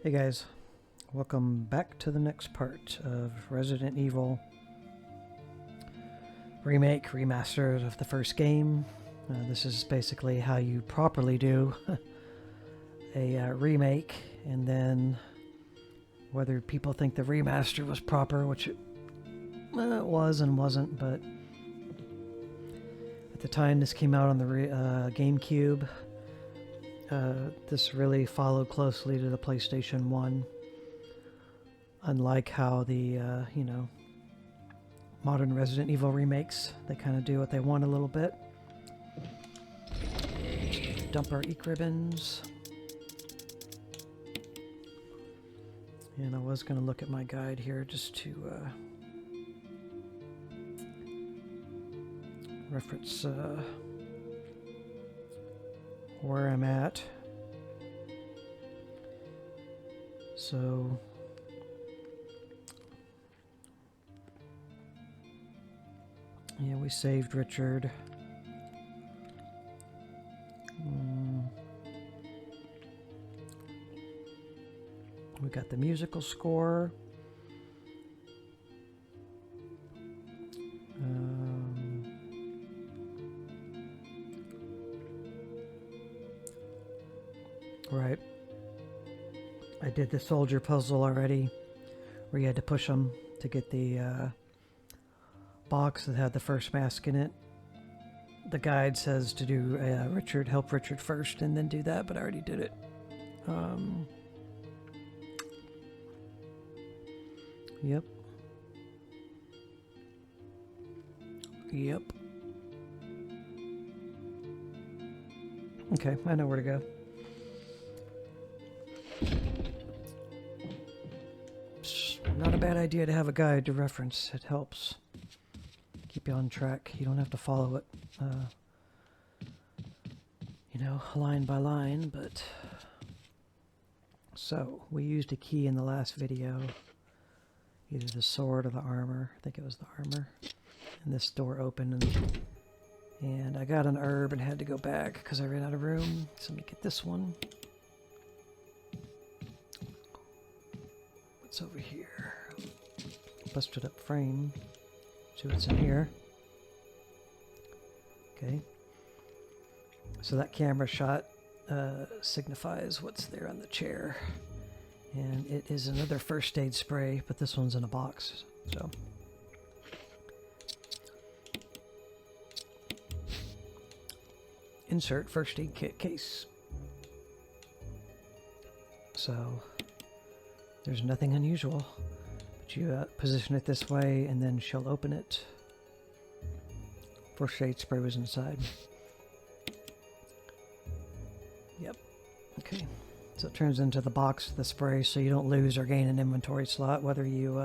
Hey guys, welcome back to the next part of Resident Evil Remake, Remastered of the first game. This is basically how you properly do a remake, and then whether people think the remaster was proper, which it was and wasn't, but at the time this came out on the GameCube, this really followed closely to the PlayStation 1. Unlike how the, modern Resident Evil remakes, they kind of do what they want a little bit. Just dump our ink ribbons. And I was going to look at my guide here just to reference where I'm at. So yeah, we saved Richard. We got the musical score. Right. I did the soldier puzzle already, where you had to push them to get the box that had the first mask in it. The guide says to do help Richard first and then do that, but I already did it. Yep. Okay, I know where to go. It's not a bad idea to have a guide to reference. It helps keep you on track. You don't have to follow it, line by line, but... So, we used a key in the last video. Either the sword or the armor. I think it was the armor. And this door opened, and I got an herb and had to go back because I ran out of room. So let me get this one. What's over here? Busted up frame. See what's in here. Okay. So that camera shot signifies what's there on the chair. And it is another first aid spray, but this one's in a box, so. Insert first aid kit case. So, there's nothing unusual, but you position it this way and then she'll open it. First aid spray was inside. Yep, okay. So it turns into the box of the spray so you don't lose or gain an inventory slot, whether you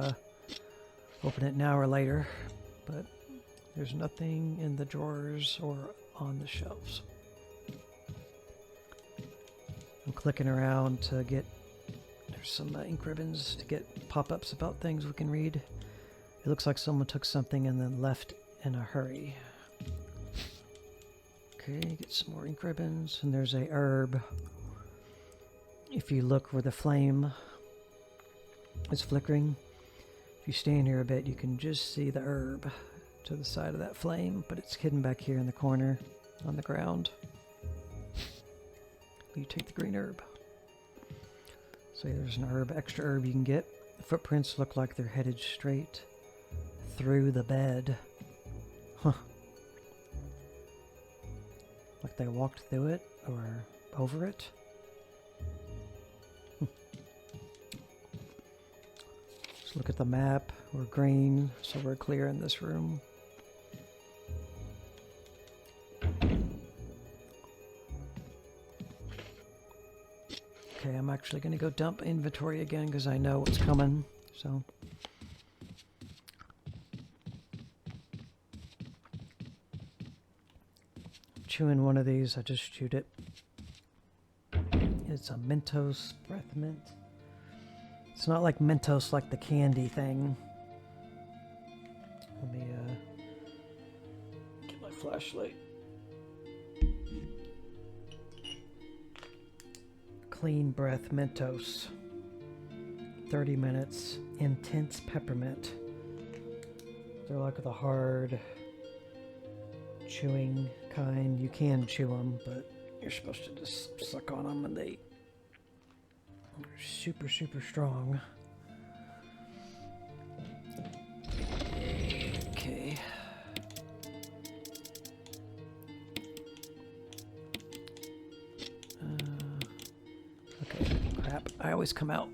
open it now or later. But there's nothing in the drawers or on the shelves. I'm clicking around to get... There's some ink ribbons to get pop-ups about things we can read. It looks like someone took something and then left in a hurry. Okay, get some more ink ribbons. And there's a herb. If you look where the flame is flickering, if you stand here a bit, you can just see the herb to the side of that flame, but it's hidden back here in the corner on the ground. You take the green herb. So there's an herb, extra herb you can get. The footprints look like they're headed straight through the bed. Huh. Like they walked through it or over it. Look at the map. We're green, so we're clear in this room. Okay, I'm actually going to go dump inventory again because I know what's coming. So, chewing one of these. I just chewed it. It's a Mentos breath mint. It's not like Mentos, like the candy thing. Let me get my flashlight. Clean Breath Mentos. 30 minutes. Intense peppermint. They're like the hard chewing kind. You can chew them, but you're supposed to just suck on them, and they're super, super strong. Okay. Okay, crap. I always come out.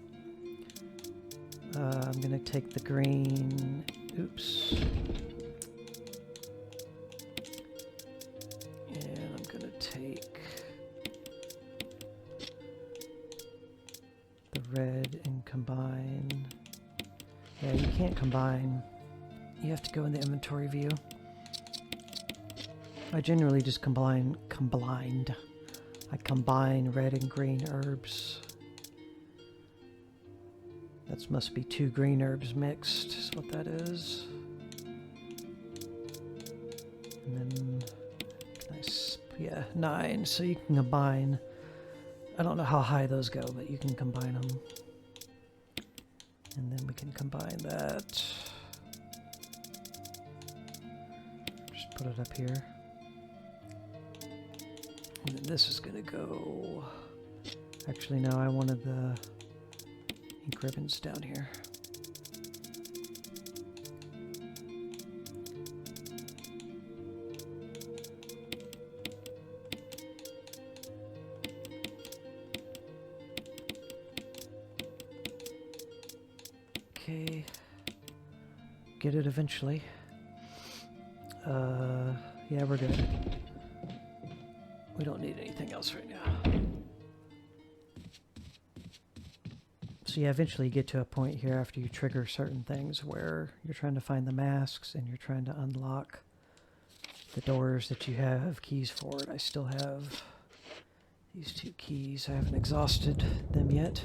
I'm gonna take the green. Oops. And I'm gonna take the red and combine. Yeah, you can't combine. You have to go in the inventory view. I generally just combine red and green herbs. That must be 2 green herbs mixed, is what that is. And then, nice, yeah, 9. So you can combine. I don't know how high those go, but you can combine them. And then we can combine that. Just put it up here. And then this is gonna go. Actually, no, I wanted the ink ribbons down here. Okay. Get it eventually. Yeah, we're good. We don't need anything else right now. So yeah, eventually you get to a point here after you trigger certain things where you're trying to find the masks and you're trying to unlock the doors that you have keys for. I still have these 2 keys. I haven't exhausted them yet.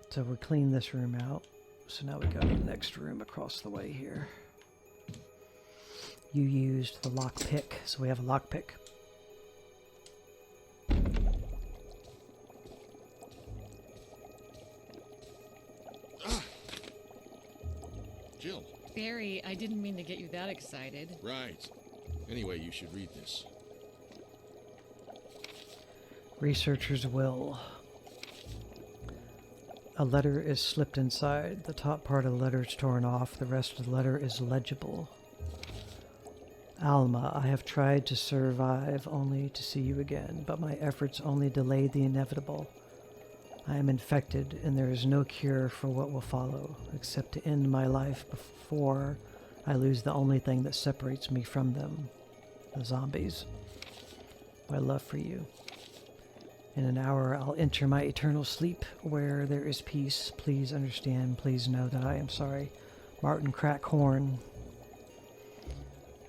So we clean this room out. So now we go to the next room across the way here. You used the lockpick, so we have a lockpick. Jill. Barry, I didn't mean to get you that excited. Right. Anyway, you should read this. Researcher's will. A letter is slipped inside. The top part of the letter is torn off. The rest of the letter is legible. Alma, I have tried to survive only to see you again, but my efforts only delayed the inevitable. I am infected, and there is no cure for what will follow, except to end my life before I lose the only thing that separates me from them, the zombies. My love for you. In an hour, I'll enter my eternal sleep, where there is peace. Please understand, please know that I am sorry. Martin Crackhorn.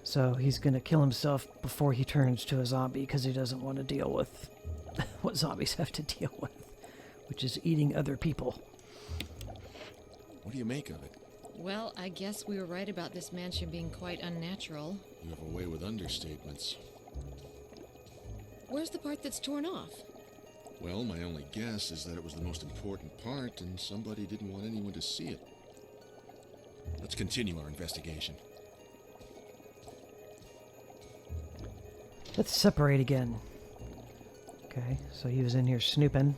So he's going to kill himself before he turns to a zombie because he doesn't want to deal with what zombies have to deal with, which is eating other people. What do you make of it? Well, I guess we were right about this mansion being quite unnatural. You have a way with understatements. Where's the part that's torn off? Well, my only guess is that it was the most important part and somebody didn't want anyone to see it. Let's continue our investigation. Let's separate again. Okay, so he was in here snooping.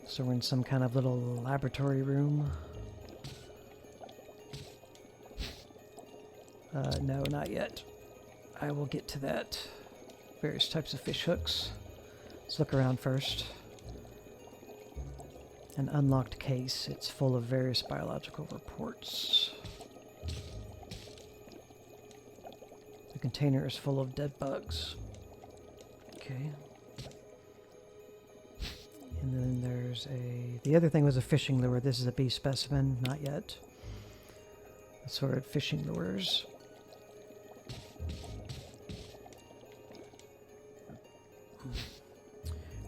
So we're in some kind of little laboratory room. No, not yet. I will get to that. Various types of fish hooks. Let's look around first. An unlocked case. It's full of various biological reports. The container is full of dead bugs. Okay. And then there's the other thing was a fishing lure. This is a B specimen, not yet. Assorted fishing lures.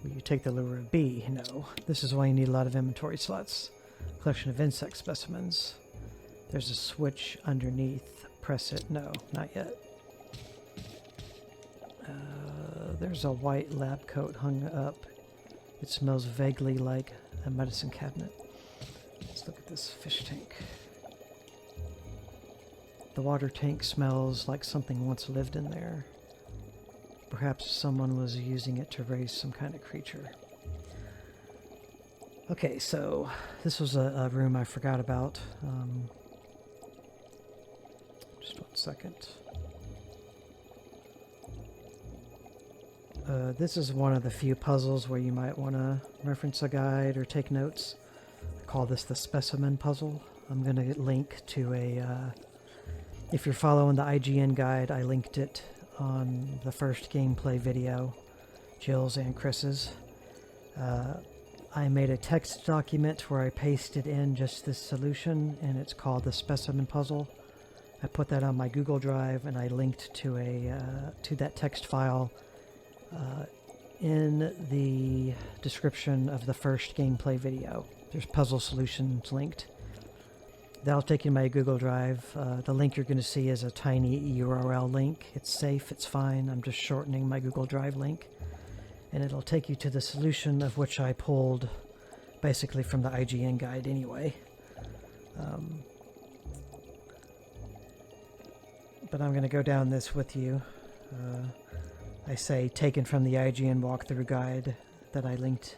Will you take the lure of B? No. This is why you need a lot of inventory slots. Collection of insect specimens. There's a switch underneath. Press it. No, not yet. there's a white lab coat hung up. It smells vaguely like a medicine cabinet. Let's look at this fish tank. The water tank smells like something once lived in there. Perhaps someone was using it to raise some kind of creature. Okay, so this was a room I forgot about. Just 1 second. This is one of the few puzzles where you might want to reference a guide or take notes. I call this the specimen puzzle. I'm going to link to a... if you're following the IGN guide, I linked it on the first gameplay video, Jill's and Chris's. I made a text document where I pasted in just this solution, and it's called the specimen puzzle. I put that on my Google Drive, and I linked to that text file in the description of the first gameplay video. There's puzzle solutions linked. That'll take you to my Google Drive. The link you're going to see is a tiny URL link. It's safe, it's fine. I'm just shortening my Google Drive link. And it'll take you to the solution of which I pulled basically from the IGN guide anyway. But I'm going to go down this with you. I say taken from the IGN walkthrough guide that I linked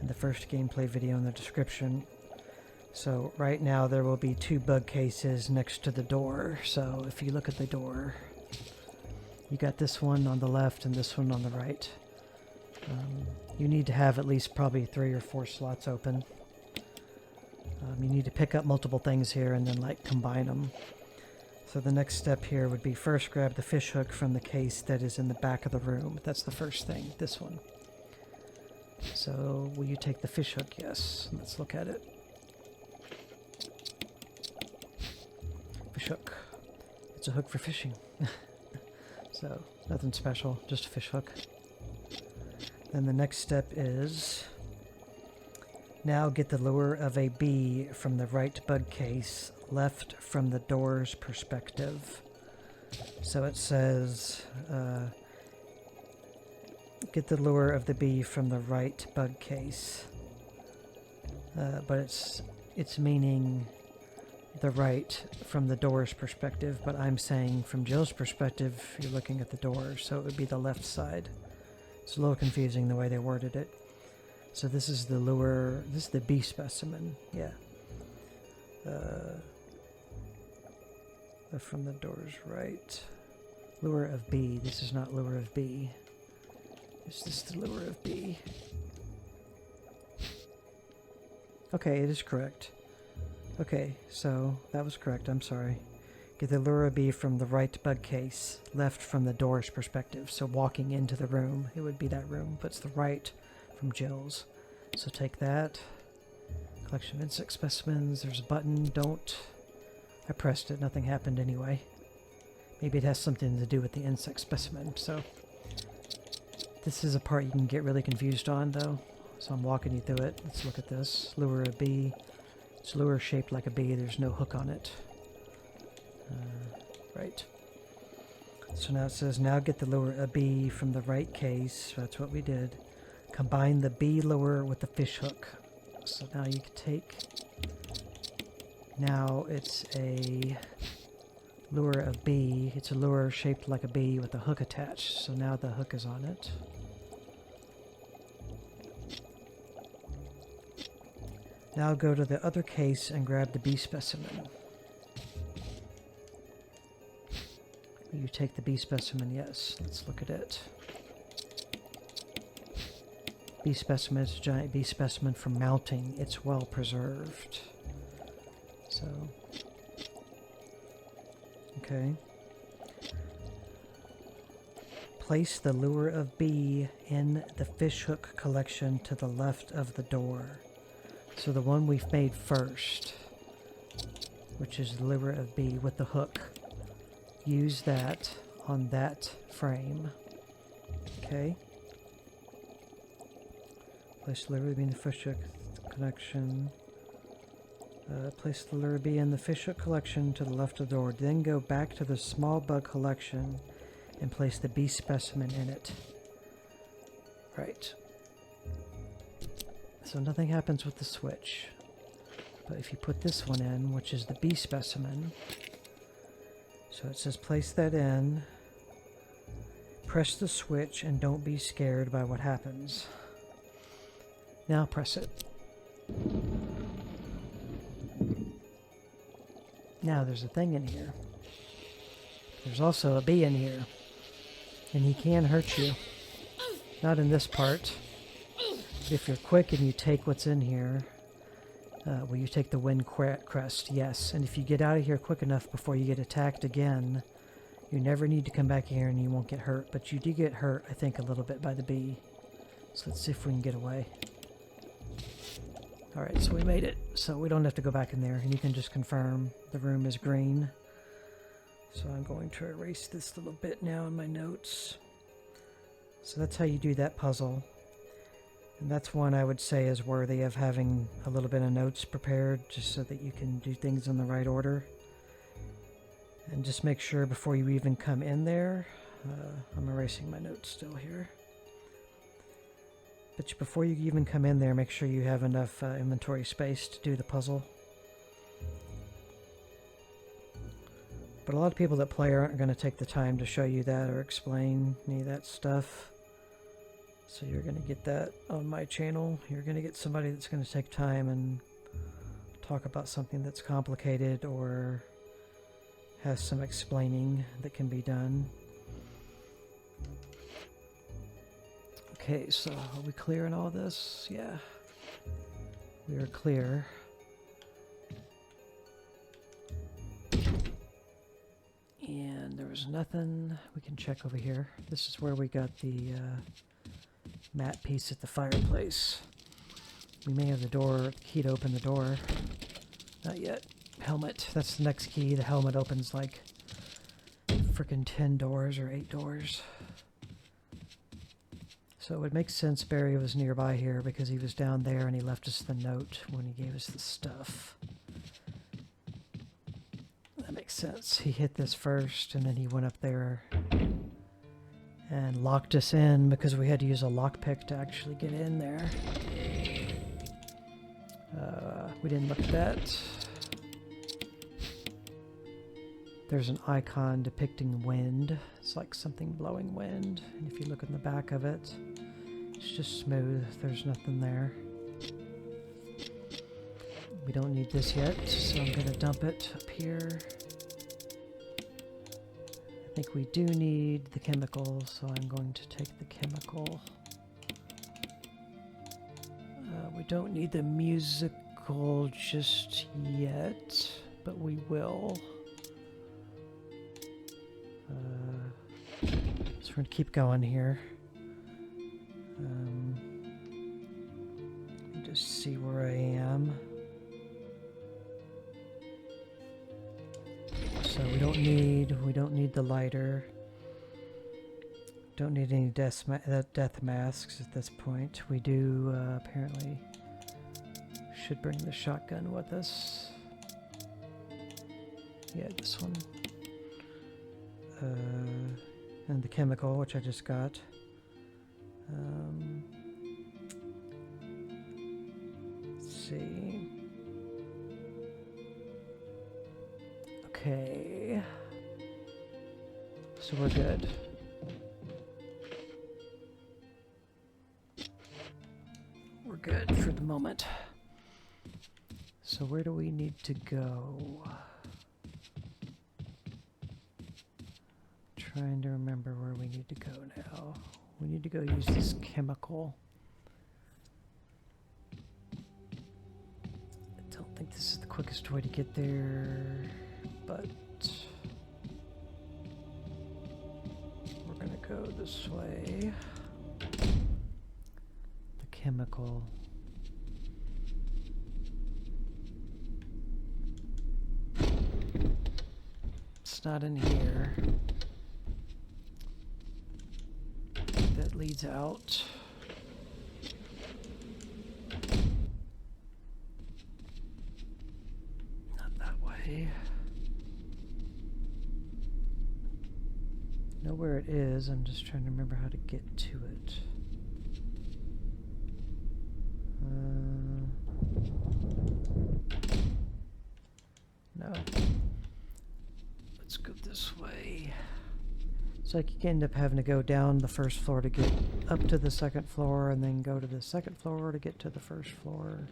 in the first gameplay video in the description. So right now there will be 2 bug cases next to the door. So if you look at the door, you got this one on the left and this one on the right. You need to have at least probably 3 or 4 slots open. You need to pick up multiple things here and then like combine them. So the next step here would be first grab the fish hook from the case that is in the back of the room. That's the first thing, this one. So will you take the fish hook? Yes. Let's look at it. Fish hook. It's a hook for fishing. So nothing special, just a fish hook. Then the next step is now get the lure of a bee from the right bug case, left from the door's perspective. So it says get the lure of the bee from the right bug case, but it's meaning the right from the door's perspective, but I'm saying from Jill's perspective you're looking at the door, so it would be the left side. It's a little confusing the way they worded it. So this is the lure, this is the bee specimen, yeah. From the door's right. Lure of bee, this is not lure of bee. Is this the lure of bee? Okay, it is correct. Okay, so that was correct, I'm sorry. Get the lure of bee from the right bug case, left from the door's perspective. So walking into the room, it would be that room, but it's the right from Jill's. So take that. Collection of insect specimens. There's a button. Don't. I pressed it. Nothing happened anyway. Maybe it has something to do with the insect specimen. So this is a part you can get really confused on, though. So I'm walking you through it. Let's look at this. Lure of bee. It's lure shaped like a bee. There's no hook on it. Right. So now it says, now get the lure of bee from the right case. That's what we did. Combine the bee lure with the fish hook. So now you can take... Now it's a lure of bee. It's a lure shaped like a bee with a hook attached. So now the hook is on it. Now go to the other case and grab the bee specimen. You take the bee specimen, yes. Let's look at it. Bee specimen is a giant bee specimen for mounting. It's well preserved. So, okay. Place the lure of bee in the fish hook collection to the left of the door. So the one we've made first, which is the lure of bee with the hook. Use that on that frame. Okay. Place the lure of bee in the fish hook collection. Place the lure of bee in the fish hook collection to the left of the door. Then go back to the small bug collection and place the bee specimen in it. Right. So nothing happens with the switch. But if you put this one in, which is the B specimen, so it says place that in, press the switch, and don't be scared by what happens. Now press it. Now there's a thing in here. There's also a bee in here. And he can hurt you. Not in this part. But if you're quick and you take what's in here, well, you take the wind crest, yes. And if you get out of here quick enough before you get attacked again, you never need to come back here and you won't get hurt. But you do get hurt, I think, a little bit by the bee. So let's see if we can get away. Alright, so we made it. So we don't have to go back in there. And you can just confirm the room is green. So I'm going to erase this little bit now in my notes. So that's how you do that puzzle. And that's one I would say is worthy of having a little bit of notes prepared, just so that you can do things in the right order. And just make sure before you even come in there, I'm erasing my notes still here. But before you even come in there, make sure you have enough inventory space to do the puzzle. But a lot of people that play aren't going to take the time to show you that or explain any of that stuff. So you're going to get that on my channel. You're going to get somebody that's going to take time and talk about something that's complicated or has some explaining that can be done. Okay, so are we clear in all this? Yeah. We are clear. And there was nothing. We can check over here. This is where we got the mat piece at the fireplace. We may have the door key to open the door. Not yet. Helmet. That's the next key. The helmet opens like freaking 10 doors or 8 doors. So it would make sense Barry was nearby here because he was down there and he left us the note when he gave us the stuff. That makes sense. He hit this first and then he went up there and locked us in because we had to use a lockpick to actually get in there. We didn't look at that. There's an icon depicting wind. It's like something blowing wind. And if you look in the back of it, it's just smooth. There's nothing there. We don't need this yet, so I'm going to dump it up here. I think we do need the chemical, so I'm going to take the chemical. We don't need the musical just yet, but we will. So we're going to keep going here. Just see where I am. So we don't need the lighter. Don't need any death masks at this point. We do apparently should bring the shotgun with us. Yeah, this one. And the chemical, which I just got. Let's see. Okay. So we're good. We're good for the moment. So where do we need to go? Trying to remember where we need to go now. We need to go use this chemical. I don't think this is the quickest way to get there, but we're gonna go this way. The chemical. It's not in here. That leads out. Not that way. Know where it is, I'm just trying to remember how to get to it. this way. It's like you end up having to go down the first floor to get up to the second floor, and then go to the second floor to get to the first floor.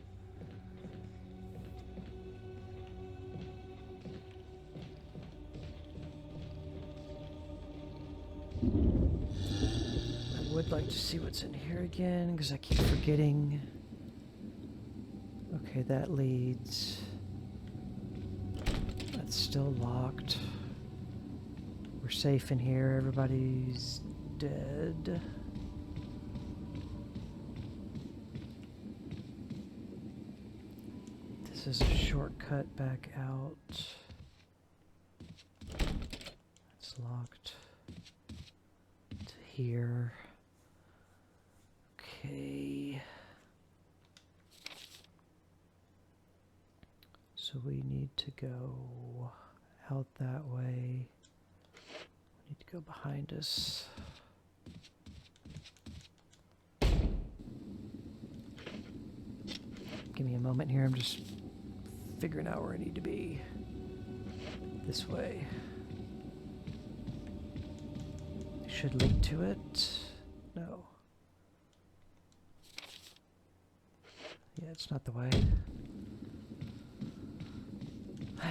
I would like to see what's in here again, because I keep forgetting. Okay, that leads. That's still locked. We're safe in here. Everybody's dead. This is a shortcut back out. It's locked to here. Okay. So we need to go out that way. We need to go behind us. Give me a moment here. I'm just figuring out where I need to be. This way. Should lead to it. No. Yeah, it's not the way.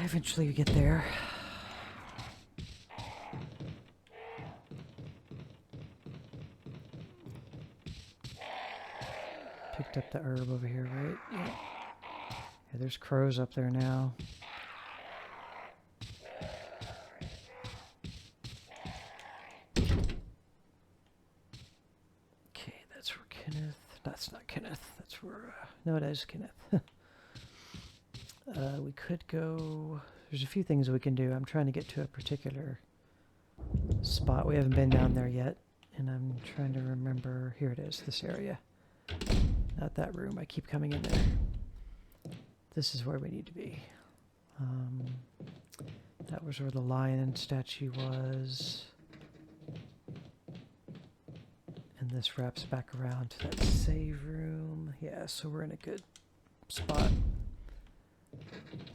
Eventually we get there. Picked up the herb over here, right? Yeah. Yeah, there's crows up there now. Okay, that's where Kenneth... That's not Kenneth. That's where... no, it is Kenneth. We could go... There's a few things we can do. I'm trying to get to a particular spot. We haven't been down there yet. And I'm trying to remember... Here it is, this area. Not that room. I keep coming in there. This is where we need to be. That was where the lion statue was. And this wraps back around to that save room. Yeah, so we're in a good spot.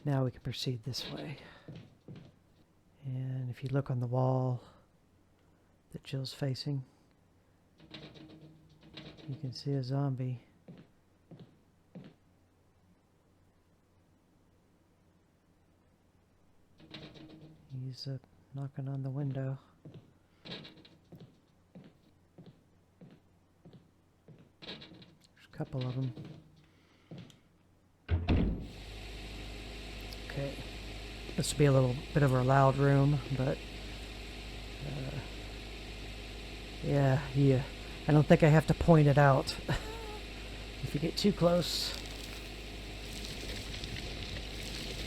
Now we can proceed this way. And if you look on the wall that Jill's facing, you can see a zombie. He's knocking on the window. There's a couple of them. Okay. This will be a little bit of a loud room, but yeah. I don't think I have to point it out. If you get too close,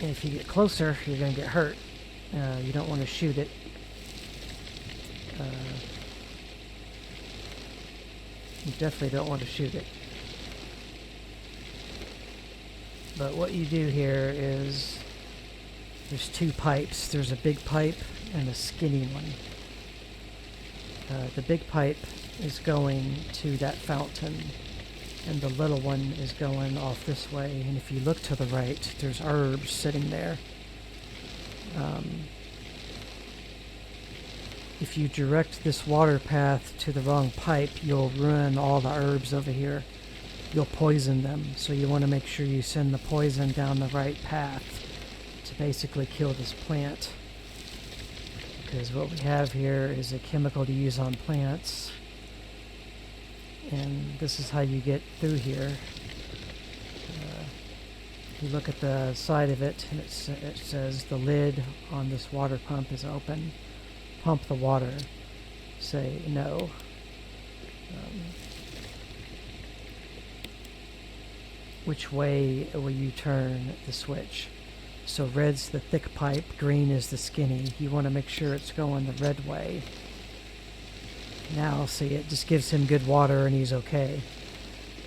and if you get closer, you're going to get hurt. You don't want to shoot it. You definitely don't want to shoot it. But what you do here is there's two pipes. There's a big pipe and a skinny one. The big pipe is going to that fountain, and the little one is going off this way. And if you look to the right, there's herbs sitting there. If you direct this water path to the wrong pipe, you'll ruin all the herbs over here. You'll poison them, so you want to make sure you send the poison down the right path to basically kill this plant. Because what we have here is a chemical to use on plants, and this is how you get through here. You look at the side of it, and it says the lid on this water pump is open. Pump the water. Say no. Which way will you turn the switch? So red's the thick pipe, green is the skinny. You want to make sure it's going the red way. Now, see, it just gives him good water and he's okay.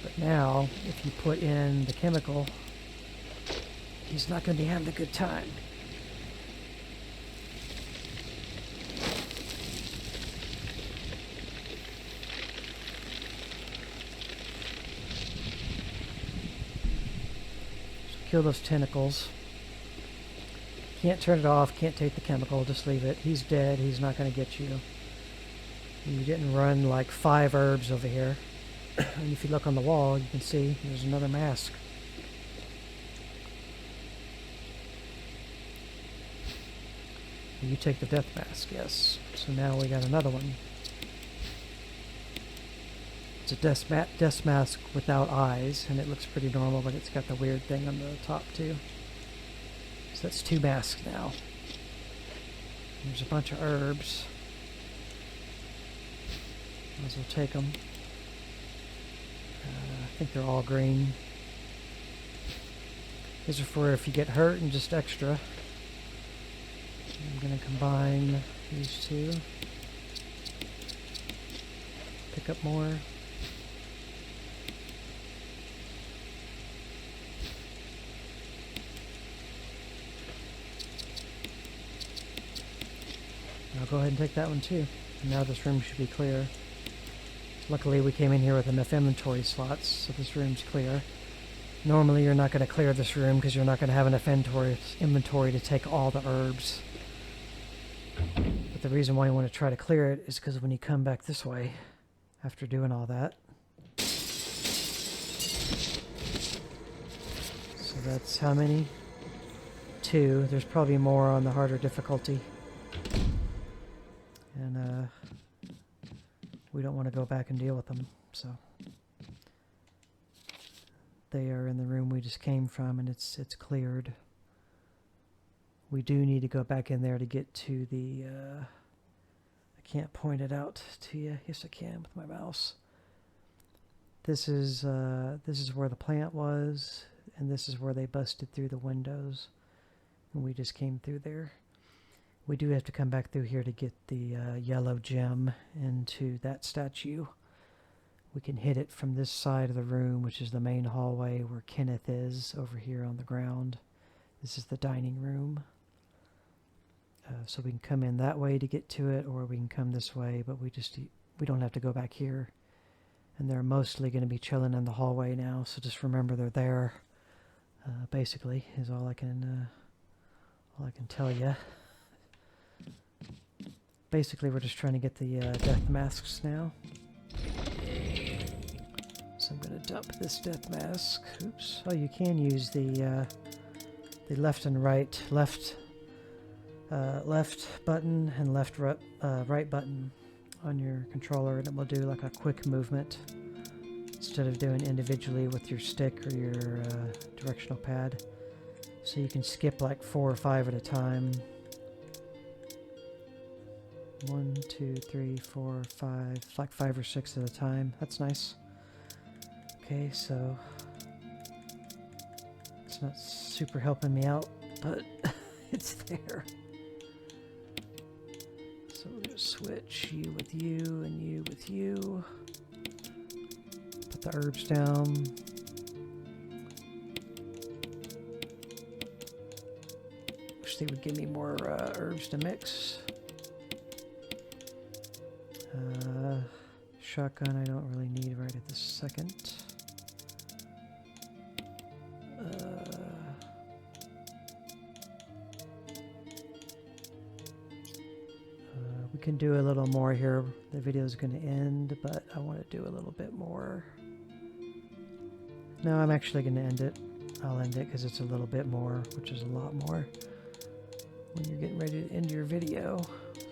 But now, if you put in the chemical, he's not going to be having a good time. So kill those tentacles. Can't turn it off, can't take the chemical, just leave it. He's dead, he's not going to get you. You didn't run like 5 herbs over here. And if you look on the wall, you can see there's another mask. You take the death mask, yes. So now we got another one. It's a death mask without eyes, and it looks pretty normal, but it's got the weird thing on the top too. So that's 2 masks now. There's a bunch of herbs. Might as well take them. I think they're all green. These are for if you get hurt and just extra. I'm going to combine these 2. Pick up more. I'll go ahead and take that one too. And now this room should be clear. Luckily we came in here with enough inventory slots, so this room's clear. Normally you're not going to clear this room because you're not going to have enough inventory to take all the herbs. But the reason why you want to try to clear it is because when you come back this way, after doing all that. So that's how many? 2. There's probably more on the harder difficulty. And we don't want to go back and deal with them, so they are in the room we just came from, and it's cleared. We do need to go back in there to get to the I can't point it out to you. Yes, I can with my mouse. This is where the plant was, and this is where they busted through the windows, and we just came through there. We do have to come back through here to get the yellow gem into that statue. We can hit it from this side of the room, which is the main hallway where Kenneth is, over here on the ground. This is the dining room. So we can come in that way to get to it, or we can come this way, but we don't have to go back here. And they're mostly going to be chilling in the hallway now, so just remember they're there. Basically, is all I can tell you. Basically, we're just trying to get the death masks now. So I'm going to dump this death mask. Oops. Oh, you can use the left and right, left button and right button on your controller, and it will do like a quick movement instead of doing individually with your stick or your directional pad. So you can skip like 4 or 5 at a time. 1, 2, 3, 4, 5, like 5 or 6 at a time. That's nice. Okay, so it's not super helping me out, but it's there. So we're gonna switch you with you and you with you. Put the herbs down. Wish they would give me more herbs to mix. Shotgun I don't really need right at this second. We can do a little more here. The video is going to end, but I want to do a little bit more. No, I'm actually going to end it. I'll end it because it's a little bit more, which is a lot more when you're getting ready to end your video.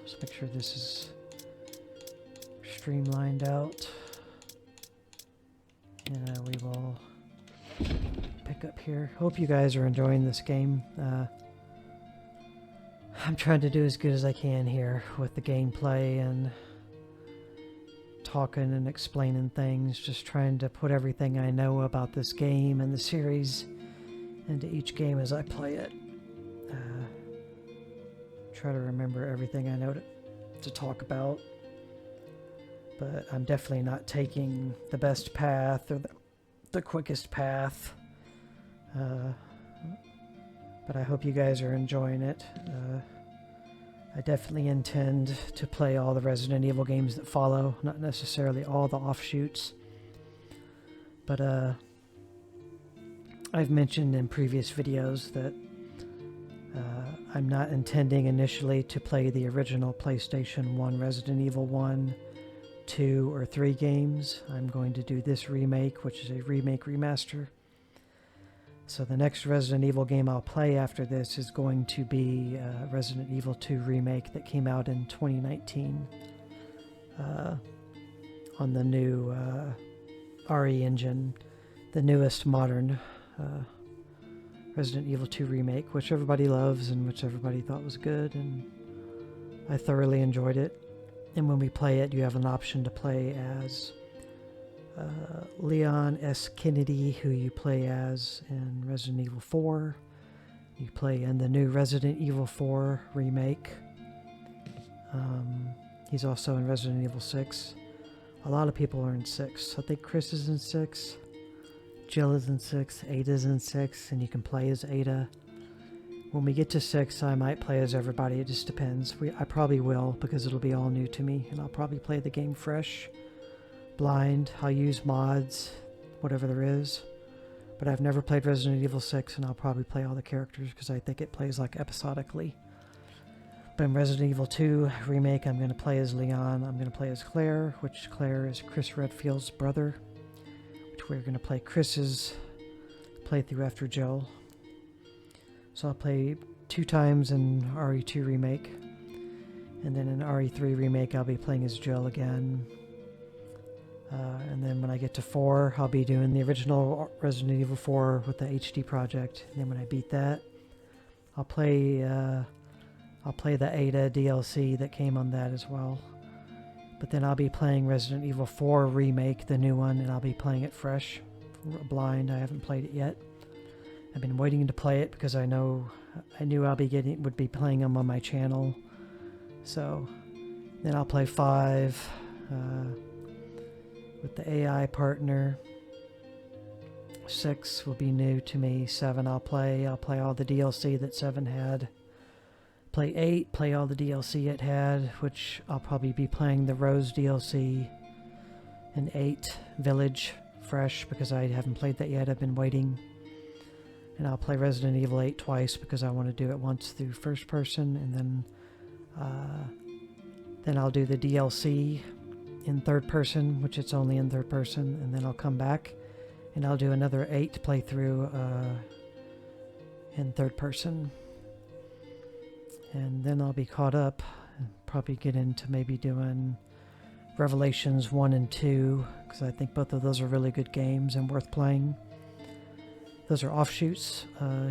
Just make sure this is streamlined out, and we will pick up here. Hope you guys are enjoying this game. I'm trying to do as good as I can here with the gameplay and talking and explaining things, just trying to put everything I know about this game and the series into each game as I play it. Try to remember everything I know to talk about. But I'm definitely not taking the best path or the quickest path. But I hope you guys are enjoying it. I definitely intend to play all the Resident Evil games that follow, not necessarily all the offshoots. But I've mentioned in previous videos that I'm not intending initially to play the original PlayStation 1 Resident Evil 1, 2, or 3 games. I'm going to do this remake, which is a remake remaster. So the next Resident Evil game I'll play after this is going to be Resident Evil 2 Remake that came out in 2019 on the new RE engine, the newest modern Resident Evil 2 Remake, which everybody loves and which everybody thought was good, and I thoroughly enjoyed it. And when we play it, you have an option to play as Leon S. Kennedy, who you play as in Resident Evil 4. You play in the new Resident Evil 4 Remake. He's also in Resident Evil 6. A lot of people are in 6. I think Chris is in 6. Jill is in 6. Ada's in 6. And you can play as Ada. When we get to 6, I might play as everybody. It just depends. I probably will, because it'll be all new to me. And I'll probably play the game fresh. Blind. I'll use mods. Whatever there is. But I've never played Resident Evil 6. And I'll probably play all the characters, because I think it plays like episodically. But in Resident Evil 2 Remake, I'm going to play as Leon. I'm going to play as Claire, which Claire is Chris Redfield's brother. Which we're going to play Chris's playthrough after Jill. So I'll play 2 times in RE2 Remake. And then in RE3 Remake, I'll be playing as Jill again. And then when I get to 4, I'll be doing the original Resident Evil 4 with the HD project. And then when I beat that, I'll play the Ada DLC that came on that as well. But then I'll be playing Resident Evil 4 Remake, the new one, and I'll be playing it fresh. Blind, I haven't played it yet. I've been waiting to play it because I knew would be playing them on my channel. So then I'll play 5 with the AI partner. 6 will be new to me. 7 I'll play all the DLC that 7 had. Play 8, play all the DLC it had, which I'll probably be playing the Rose DLC, and 8 Village fresh because I haven't played that yet. I've been waiting. And I'll play Resident Evil 8 twice because I want to do it once through first person, and then I'll do the DLC in third person, which it's only in third person, and then I'll come back and I'll do another 8 playthrough in third person. And then I'll be caught up and probably get into maybe doing Revelations 1 and 2, because I think both of those are really good games and worth playing. Those are offshoots.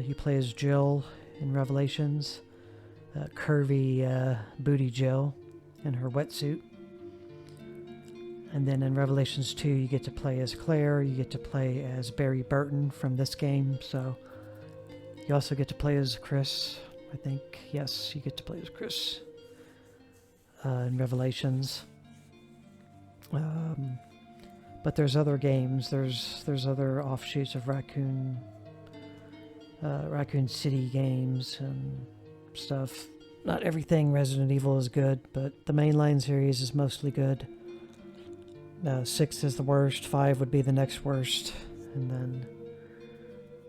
You play as Jill in Revelations, curvy booty Jill in her wetsuit. And then in Revelations 2, you get to play as Claire. You get to play as Barry Burton from this game. So you also get to play as Chris. I think, yes, you get to play as Chris in Revelations. But there's other games. There's other offshoots of Raccoon City games and stuff. Not everything Resident Evil is good, but the mainline series is mostly good. 6 is the worst. 5 would be the next worst, and then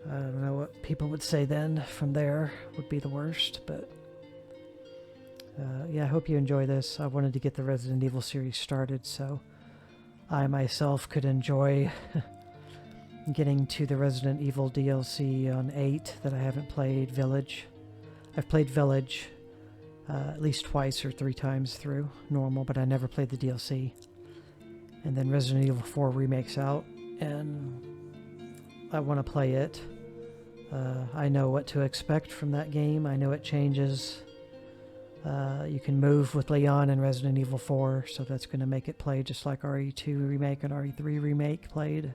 I don't know what people would say then. From there would be the worst, but yeah, I hope you enjoy this. I wanted to get the Resident Evil series started so I myself could enjoy getting to the Resident Evil DLC on 8 that I haven't played, Village. I've played Village at least twice or 3 times through normal, but I never played the DLC. And then Resident Evil 4 Remake's out, and I want to play it. I know what to expect from that game. I know it changes. You can move with Leon in Resident Evil 4, so that's going to make it play just like RE2 Remake and RE3 Remake played.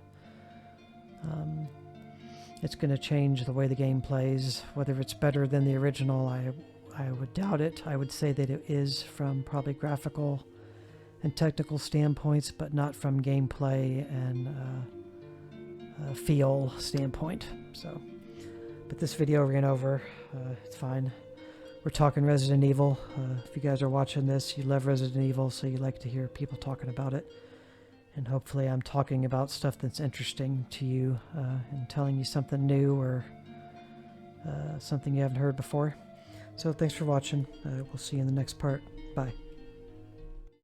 It's going to change the way the game plays. Whether it's better than the original, I would doubt it. I would say that it is from probably graphical and technical standpoints, but not from gameplay and feel standpoint. So, but this video ran over. It's fine. We're talking Resident Evil. If you guys are watching this, you love Resident Evil, so you like to hear people talking about it. And hopefully I'm talking about stuff that's interesting to you and telling you something new or something you haven't heard before. So thanks for watching. We'll see you in the next part. Bye.